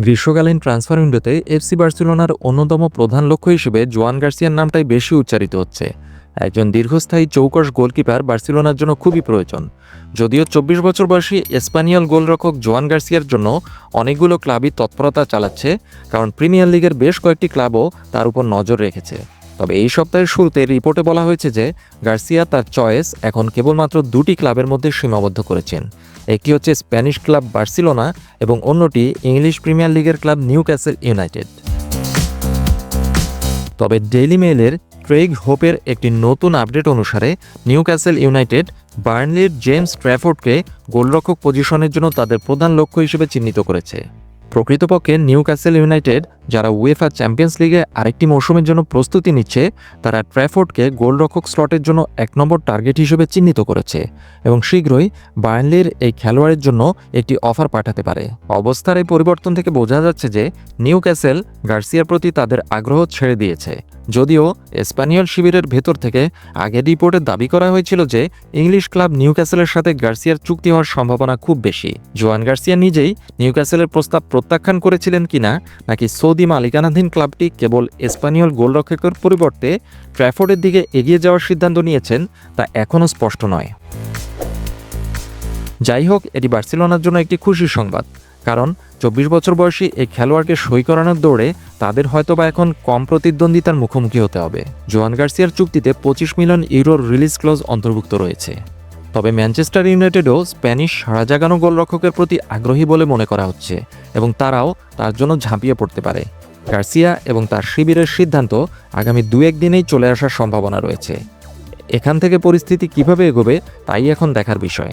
গ্রীষ্মকালীন ট্রান্সফার উইন্ডোতে এফসি বার্সেলোনার অন্যতম প্রধান লক্ষ্য হিসেবে জোয়ান গার্সিয়ার নামটাই বেশি উচ্চারিত হচ্ছে। একজন দীর্ঘস্থায়ী চৌকস গোলকিপার বার্সেলোনার জন্য খুবই প্রয়োজন। যদিও 24 বছর বয়সী স্প্যানিয়াল গোলরক্ষক জোয়ান গার্সিয়ার জন্য অনেকগুলো ক্লাবই তৎপরতা চালাচ্ছে, কারণ প্রিমিয়ার লিগের বেশ কয়েকটি ক্লাবও তার উপর নজর রেখেছে। তবে এই সপ্তাহের শুরুতে রিপোর্টে বলা হয়েছে যে গার্সিয়া তার চয়েস এখন কেবলমাত্র দুটি ক্লাবের মধ্যে সীমাবদ্ধ করেছেন। একটি হচ্ছে স্প্যানিশ ক্লাব বার্সেলোনা এবং অন্যটি ইংলিশ প্রিমিয়ার লিগের ক্লাব নিউক্যাসল ইউনাইটেড। তবে ডেইলি মেইলের ক্রেইগ হোপের একটি নতুন আপডেট অনুসারে নিউক্যাসল ইউনাইটেড বার্নলির জেমস ট্র্যাফোর্ডকে গোলরক্ষক পজিশনের জন্য তাদের প্রধান লক্ষ্য হিসেবে চিহ্নিত করেছে। প্রকৃতপক্ষে নিউক্যাসল ইউনাইটেড, যারা উয়েফা চ্যাম্পিয়ন্স লিগে আরেকটি মৌসুমের জন্য প্রস্তুতি নিচ্ছে, তারা ট্র্যাফোর্ডকে গোলরক্ষক স্লটের জন্য 1 নম্বর টার্গেট হিসেবে চিহ্নিত করেছে এবং শীঘ্রই বার্নলির এই খেলোয়াড়ের জন্য একটি অফার পাঠাতে পারে। অবস্থার এই পরিবর্তন থেকে বোঝা যাচ্ছে যে নিউক্যাসল গার্সিয়ার প্রতি তাদের আগ্রহ ছেড়ে দিয়েছে। যদিও স্প্যানিয়ল শিবিরের ভেতর থেকে আগের রিপোর্টে দাবি করা হয়েছিল যে ইংলিশ ক্লাব নিউক্যাসলের সাথে গার্সিয়ার চুক্তি হওয়ার সম্ভাবনা খুব বেশি। জোয়ান গার্সিয়া নিজেই নিউক্যাসলের প্রস্তাব প্রত্যাখ্যান করেছিলেন কিনা, নাকি সৌদি মালিকানাধীন ক্লাবটি কেবল স্প্যানিয়ল গোলরক্ষকের পরিবর্তে ট্র্যাফোর্ডের দিকে এগিয়ে যাওয়ার সিদ্ধান্ত নিয়েছেন, তা এখনও স্পষ্ট নয়। যাই হোক, এটি বার্সেলোনার জন্য একটি খুশির সংবাদ, কারণ 24 বছর বয়সী এই খেলোয়াড়কে সই করানোর দৌড়ে তাদের হয়তোবা এখন কম প্রতিদ্বন্দ্বিতার মুখোমুখি হতে হবে। জোয়ান গার্সিয়ার চুক্তিতে 25 মিলিয়ন ইউরোর রিলিজ ক্লজ অন্তর্ভুক্ত রয়েছে। তবে ম্যানচেস্টার ইউনাইটেডও স্প্যানিশ সাড়া জাগানো গোলরক্ষকের প্রতি আগ্রহী বলে মনে করা হচ্ছে এবং তারাও তার জন্য ঝাঁপিয়ে পড়তে পারে। গার্সিয়া এবং তার শিবিরের সিদ্ধান্ত আগামী 2-1 দিনেই চলে আসার সম্ভাবনা রয়েছে। এখান থেকে পরিস্থিতি কিভাবে এগোবে তাই এখন দেখার বিষয়।